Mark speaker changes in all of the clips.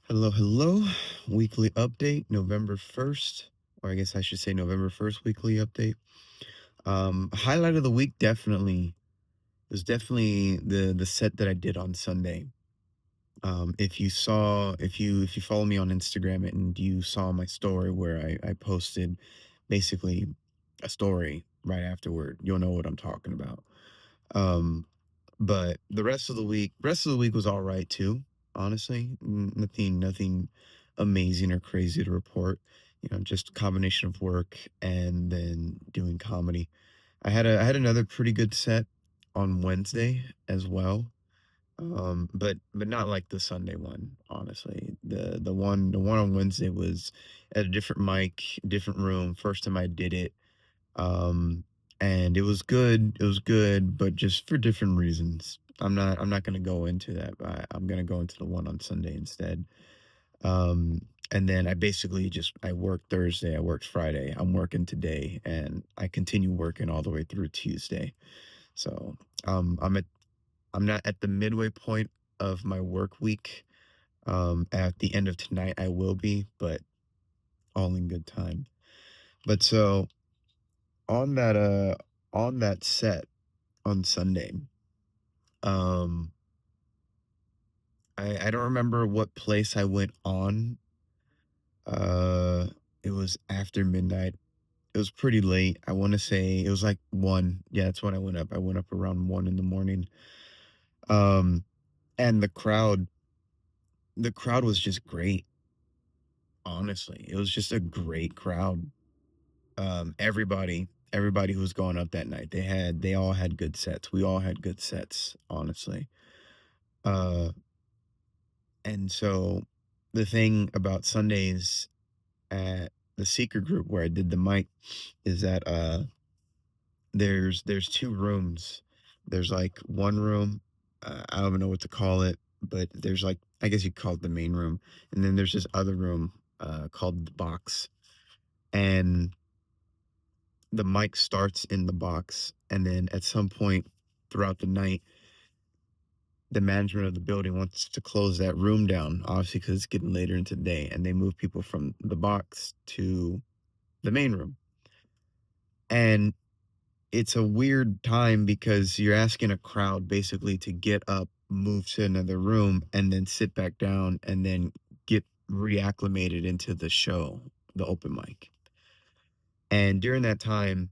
Speaker 1: Hello, hello. Weekly update, November 1st, or I guess I should say November 1st weekly update. Highlight of the week definitely was definitely the set that I did on Sunday. If you follow me on Instagram and you saw my story where I posted basically a story right afterward, you'll know what I'm talking about. Um, but the rest of the week was all right too, honestly. Nothing amazing or crazy to report. Just a combination of work and then doing comedy. I had another pretty good set on Wednesday as well. But not like the Sunday one, honestly. The one on Wednesday was at a different mic, different room. First time I did it. Um, and it was good. It was good, but just for different reasons. I'm not gonna go into that, but I'm gonna go into the one on Sunday instead. And then I worked Thursday, I worked Friday, I'm working today, and I continue working all the way through Tuesday. So um I'm at I'm not at the midway point of my work week. At the end of tonight I will be, but all in good time. But so on that on that set on Sunday. Um, I don't remember what place I went on. Uh, it was after midnight. It was pretty late. I want to say it was like 1. Yeah, that's when I went up. I went up around 1 in the morning. Um, and the crowd was just great, honestly. It was just a great crowd. Everybody who was going up that night, they all had good sets. We all had good sets, honestly. Uh, and so the thing about Sundays at the secret group where I did the mic is that there's two rooms. There's like one room, I don't even know what to call it, but there's like I guess you call it the main room, and then there's this other room called the box, and the mic starts in the box, and then at some point throughout the night, the management of the building wants to close that room down, obviously because it's getting later into the day, and they move people from the box to the main room. And it's a weird time because you're asking a crowd basically to get up, move to another room, and then sit back down and then get reacclimated into the show, the open mic. And during that time,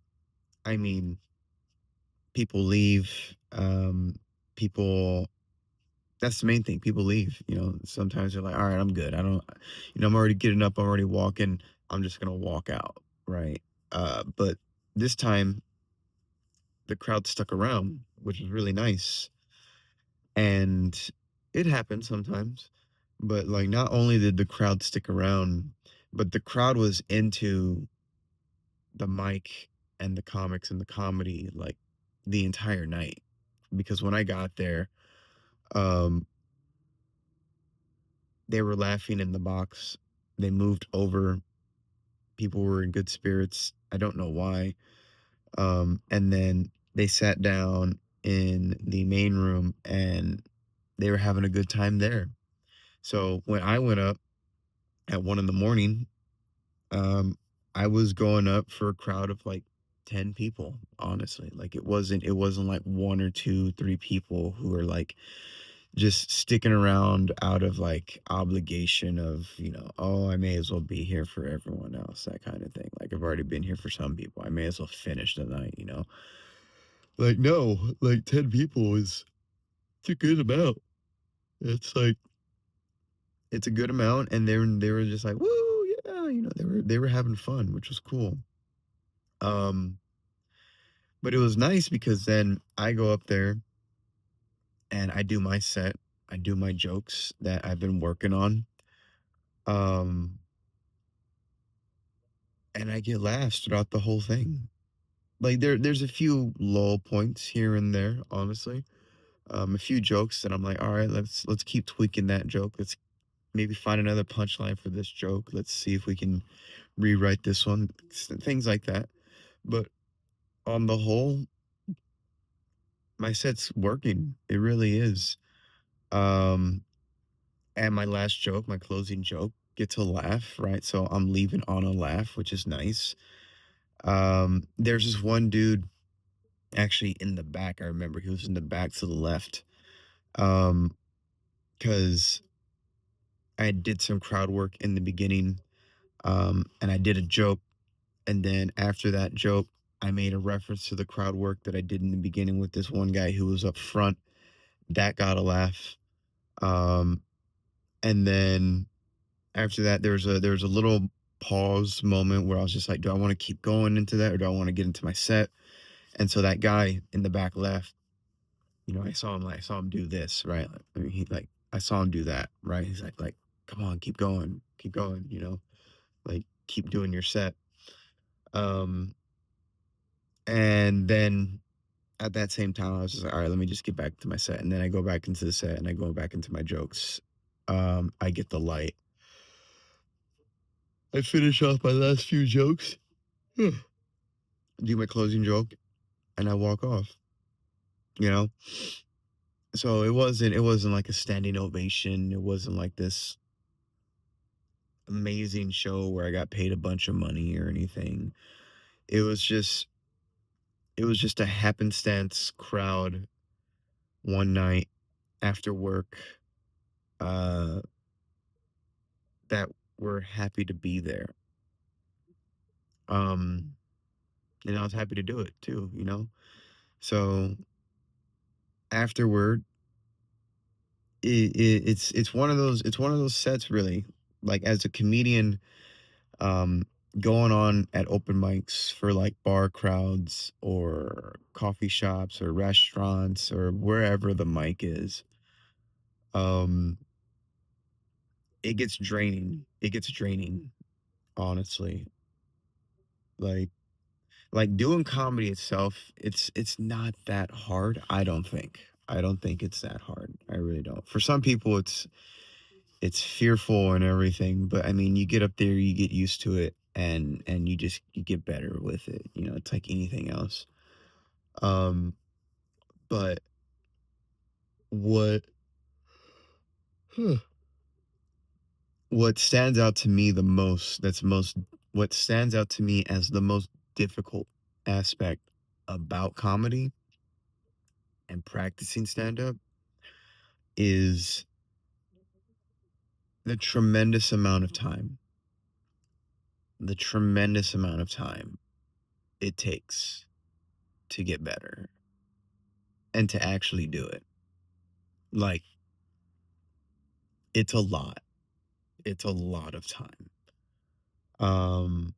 Speaker 1: I mean, people leave. People, that's the main thing. People leave. Sometimes they're like, all right, I'm good. I don't, I'm already getting up, I'm already walking. I'm just going to walk out. Right. But this time, the crowd stuck around, which was really nice. And it happens sometimes, but like not only did the crowd stick around, but the crowd was into the mic and the comics and the comedy like the entire night. Because when I got there, um, they were laughing in the box. They moved over. People were in good spirits. I don't know why. And then they sat down in the main room and they were having a good time there. So when I went up at 1 in the morning, um, I was going up for a crowd of like 10 people, honestly. Like it wasn't like one or two, three people who were like just sticking around out of like obligation of, oh, I may as well be here for everyone else, that kind of thing. Like I've already been here for some people. I may as well finish the night. Like no, like 10 people is it's a good amount. It's like it's a good amount, and they were just like, "Woo, yeah," they were having fun, which was cool. Um, but it was nice because then I go up there and I do my set, I do my jokes that I've been working on, um, and I get laughs throughout the whole thing. Like there's a few low points here and there, honestly. A few jokes that I'm like, all right, let's keep tweaking that joke. Let's maybe find another punchline for this joke. Let's see if we can rewrite this one. Things like that. But on the whole, my set's working. It really is. Um, and my last joke, my closing joke, gets a laugh, right? So I'm leaving on a laugh, which is nice. There's this one dude actually in the back. I remember he was in the back to the left. Um, because I did some crowd work in the beginning, and I did a joke, and then after that joke, I made a reference to the crowd work that I did in the beginning with this one guy who was up front. That got a laugh. Um, and then after that, there's a little pause moment where I was just like, do I want to keep going into that or do I want to get into my set? And so that guy in the back left, I saw him do this, right? I mean, I saw him do that, right? He's like, come on, keep going, like keep doing your set. Um, and then at that same time, I was just like, all right, let me just get back to my set. And then I go back into the set and I go back into my jokes. I get the light. I finish off my last few jokes, do my closing joke, and I walk off, you know? So it wasn't like a standing ovation. It wasn't like this amazing show where I got paid a bunch of money or anything. It was just it was just a happenstance crowd one night after work uh that were happy to be there. Um and I was happy to do it too. So afterward, it's one of those sets really. Like as a comedian, um, going on at open mics for like bar crowds or coffee shops or restaurants or wherever the mic is, um, it gets draining. It gets draining, honestly. Like doing comedy itself, it's not that hard, I don't think. I don't think it's that hard. I really don't. For some people it's fearful and everything, but I mean, you get up there, you get used to it, and you get better with it. It's like anything else. Um, but what huh, what stands out to me the most, what stands out to me as the most difficult aspect about comedy and practicing stand up is the tremendous amount of time, the tremendous amount of time it takes to get better and to actually do it. Like, it's a lot. It's a lot of time. Um,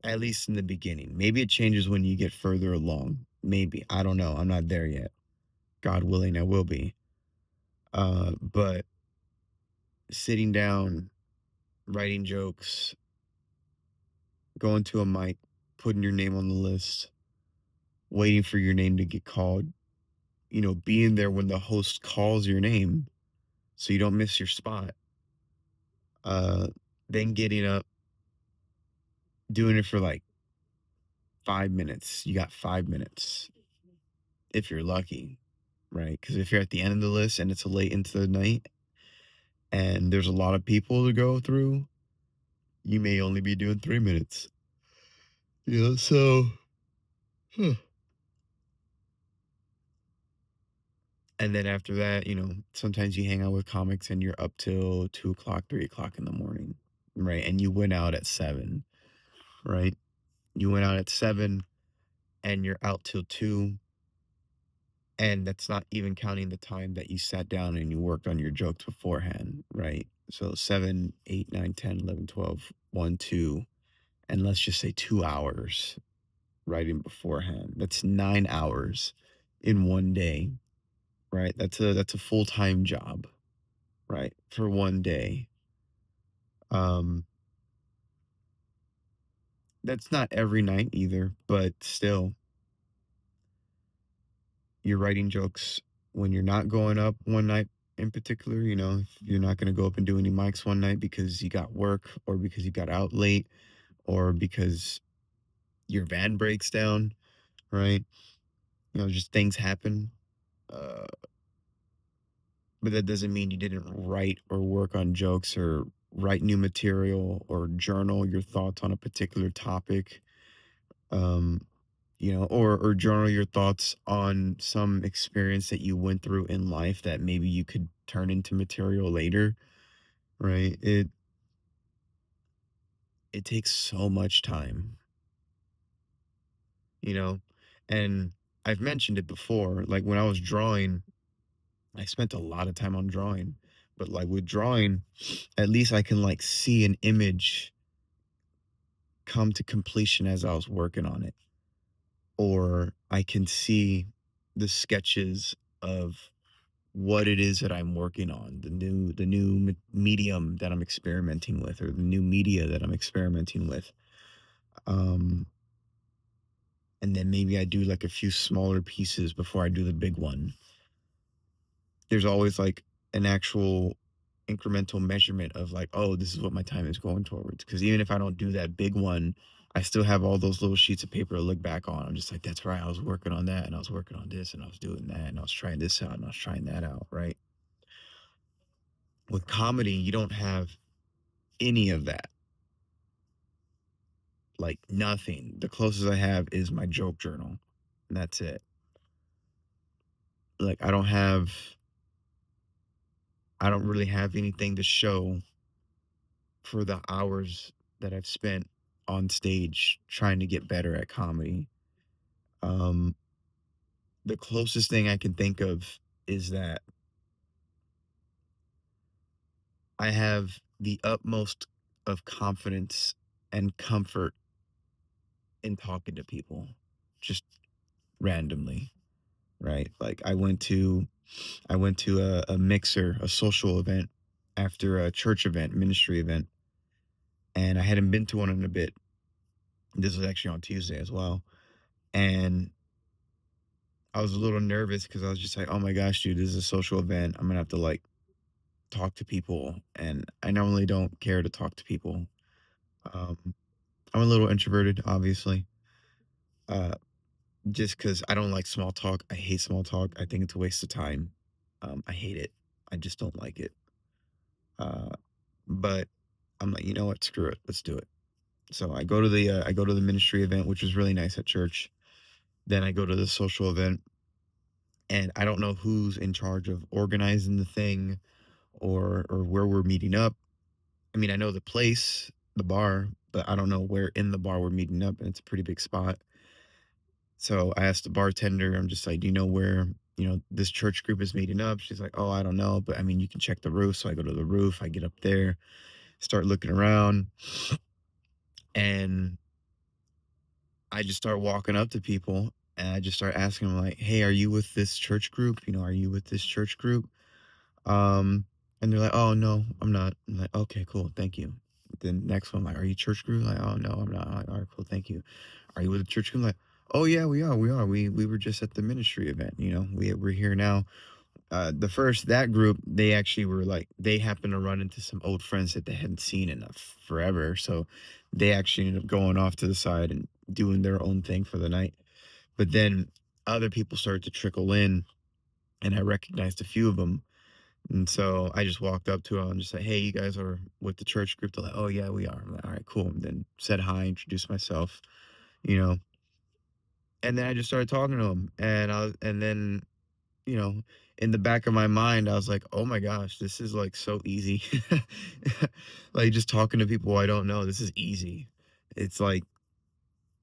Speaker 1: at least in the beginning. Maybe it changes when you get further along. Maybe. I don't know. I'm not there yet. God willing, I will be. But sitting down, writing jokes, going to a mic, putting your name on the list, waiting for your name to get called, being there when the host calls your name so you don't miss your spot. Uh, then getting up, doing it for like 5 minutes. You got 5 minutes if you're lucky, right? Because if you're at the end of the list and it's late into the night and there's a lot of people to go through, you may only be doing 3 minutes. So, huh. And then after that, sometimes you hang out with comics and you're up till 2 o'clock, 3 o'clock in the morning, right? And you went out at 7, right? You went out at 7 and you're out till 2. And that's not even counting the time that you sat down and you worked on your jokes beforehand, right? So 7, 8, 9, 10, 11, 12, 1, 2, and let's just say 2 hours writing beforehand. That's 9 hours in one day, right? That's a full-time job, right? For one day. Um, that's not every night either, but still, you're writing jokes when you're not going up one night in particular. If you're not going to go up and do any mics one night because you got work or because you got out late or because your van breaks down, right? Just things happen. Uh, but that doesn't mean you didn't write or work on jokes or write new material or journal your thoughts on a particular topic. Um, or journal your thoughts on some experience that you went through in life that maybe you could turn into material later, right? It takes so much time, you know? And I've mentioned it before, like when I was drawing, I spent a lot of time on drawing. But like with drawing, at least I can like see an image come to completion as I was working on it. Or I can see the sketches of what it is that I'm working on, the new medium that I'm experimenting with, or the new media that I'm experimenting with. Um, and then maybe I do like a few smaller pieces before I do the big one. There's always like an actual incremental measurement of like, oh, this is what my time is going towards. Because even if I don't do that big one, I still have all those little sheets of paper to look back on. I'm just like, that's right. I was working on that, and I was working on this, and I was doing that, and I was trying this out, and I was trying that out. Right. With comedy, you don't have any of that. Like nothing. The closest I have is my joke journal. And that's it. Like I don't really have anything to show for the hours that I've spent on stage trying to get better at comedy. Um, the closest thing I can think of is that I have the utmost of confidence and comfort in talking to people just randomly, right? Like I went to a mixer, a social event after a church event, ministry event, and I hadn't been to one in a bit. This was actually on Tuesday as well. And I was a little nervous because I was just like, oh my gosh, dude, this is a social event. I'm gonna have to like talk to people. And I normally don't care to talk to people. Um, I'm a little introverted, obviously. Uh, just because I don't like small talk. I hate small talk. I think it's a waste of time. I hate it. I just don't like it. Uh, but I'm like, you know what? Screw it. Let's do it. So I go to the ministry event, which was really nice at church. Then I go to the social event, and I don't know who's in charge of organizing the thing or where we're meeting up. I mean, I know the place, the bar, but I don't know where in the bar we're meeting up, and it's a pretty big spot. So I asked the bartender, I'm just like, do you know where, this church group is meeting up? She's like, oh, I don't know, but I mean, you can check the roof. So I go to the roof, I get up there, start looking around, and I just start walking up to people, and I just start asking them like, "Hey, are you with this church group? Are you with this church group?" Um, and they're like, "Oh no, I'm not." I'm like, "Okay, cool, thank you." Then next one, like, "Are you church group?" Like, "Oh no, I'm not." I'm like, "All right, cool, thank you." "Are you with the church group?" Like, "Oh yeah, we are, we are. We were just at the ministry event. We're here now." That group, they actually were like, they happened to run into some old friends that they hadn't seen in a forever, so they actually ended up going off to the side and doing their own thing for the night. But then other people started to trickle in, and I recognized a few of them. And so I just walked up to them and just said, "Hey, you guys are with the church group?" They're like, "Oh yeah, we are." I'm like, "All right, cool." And then said hi, introduced myself, you know, and then I just started talking to them, and then you know, in the back of my mind, I was like, "Oh my gosh, this is like so easy." Like just talking to people I don't know, this is easy. It's like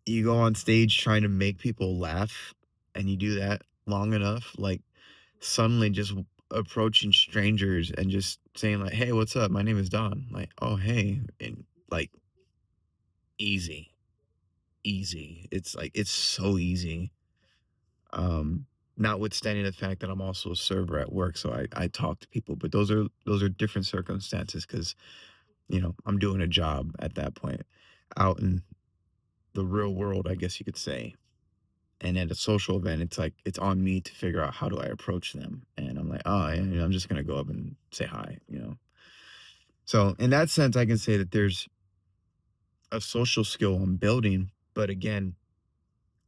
Speaker 1: you go on stage trying to make people laugh, and you do that long enough, like suddenly just approaching strangers and just saying like, "Hey, what's up? My name is Don." Like, "Oh, hey." And like easy, easy. It's like it's so easy. Um, Notwithstanding the fact that I'm also a server at work, so I talk to people, but those are different circumstances because I'm doing a job at that point, out in the real world, I guess you could say. And at a social event, it's like it's on me to figure out how do I approach them, and I'm like, oh, yeah, I'm just gonna go up and say hi. So in that sense, I can say that there's a social skill I'm building, but again,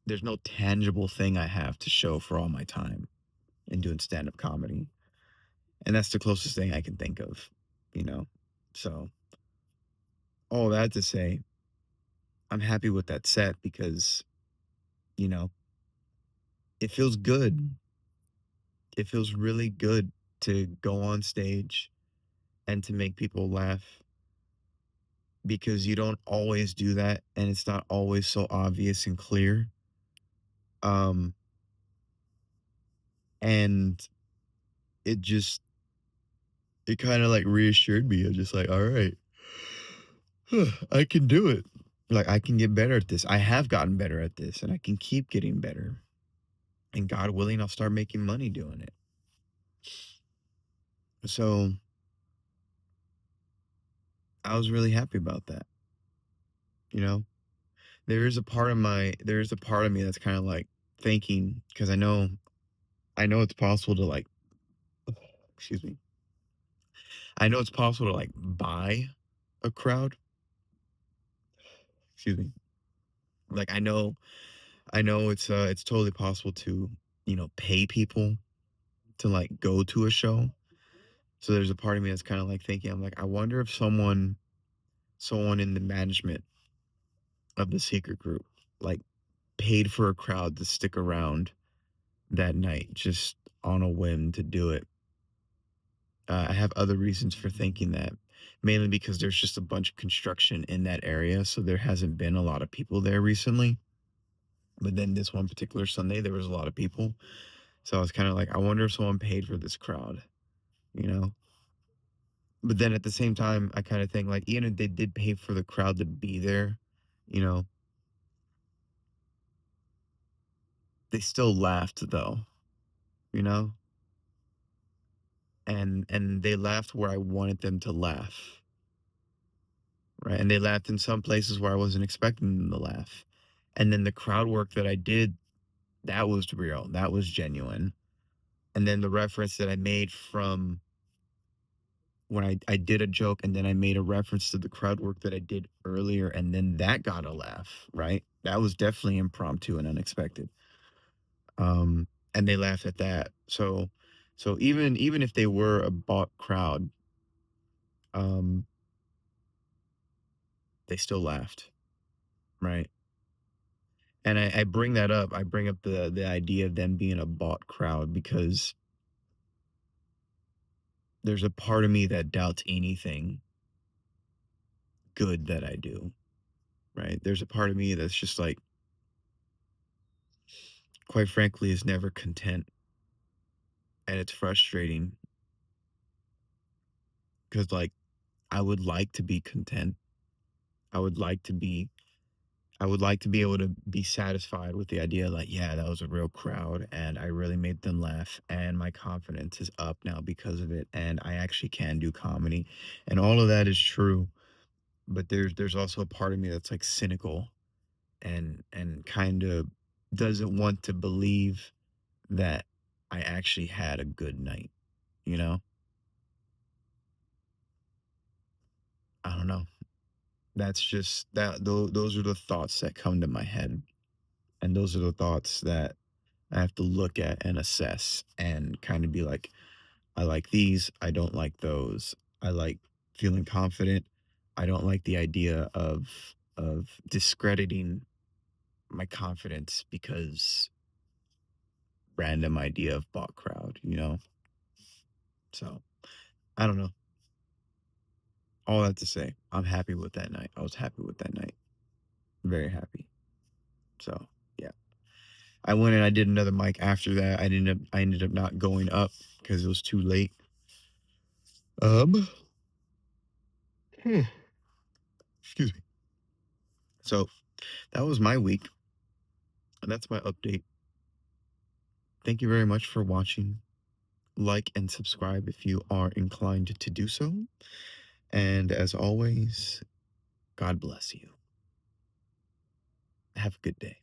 Speaker 1: there's no tangible thing I have to show for all my time in doing stand up comedy. And that's the closest thing I can think of, you know? So, all that to say, I'm happy with that set because, you know, it feels good. It feels really good to go on stage and to make people laugh because you don't always do that and it's not always so obvious and clear. Um, and it just, it kind of like reassured me. I'm just like, all right, I can do it. Like, I can get better at this. I have gotten better at this and I can keep getting better. And God willing, I'll start making money doing it. So I was really happy about that. You know, there is a part of me that's kind of like thinking, because I know it's possible to like, excuse me, I know it's possible to like buy a crowd. Excuse me. Like I know it's totally possible to, pay people to like go to a show. So there's a part of me that's kind of like thinking, I'm like, I wonder if someone in the management of the secret group like paid for a crowd to stick around that night just on a whim to do it. I have other reasons for thinking that, mainly because there's just a bunch of construction in that area, so there hasn't been a lot of people there recently. But then this one particular Sunday, there was a lot of people. So I was kind of like, I wonder if someone paid for this crowd, you know? But then at the same time, I kind of think like, even if they did pay for the crowd to be there, you know, they still laughed though, you know? And they laughed where I wanted them to laugh, right? And they laughed in some places where I wasn't expecting them to laugh. And then the crowd work that I did, that was real. That was genuine. And then the reference that I made from when I did a joke and then I made a reference to the crowd work that I did earlier and then that got a laugh, right? That was definitely impromptu and unexpected. And they laughed at that. So even if they were a bought crowd, um, they still laughed, right? And I bring that up. I bring up the idea of them being a bought crowd because there's a part of me that doubts anything good that I do, right? There's a part of me that's just like, quite frankly, is never content. And it's frustrating because, like, I would like to be content. I would like to be, I would like to be able to be satisfied with the idea, like, yeah, that was a real crowd and I really made them laugh. And my confidence is up now because of it. And I actually can do comedy. And all of that is true. But there's also a part of me that's like cynical and kind of doesn't want to believe that I actually had a good night, you know? I don't know. That's just those are the thoughts that come to my head. And those are the thoughts that I have to look at and assess and kind of be like, I like these, I don't like those. I like feeling confident. I don't like the idea of discrediting my confidence because random idea of bot crowd, you know? So I don't know. All that to say, I'm happy with that night. I was happy with that night. Very happy. So yeah. I went and I did another mic after that. I ended up not going up because it was too late. Um hmm, excuse me. So that was my week. And that's my update. Thank you very much for watching. Like and subscribe if you are inclined to do so. And as always, God bless you. Have a good day.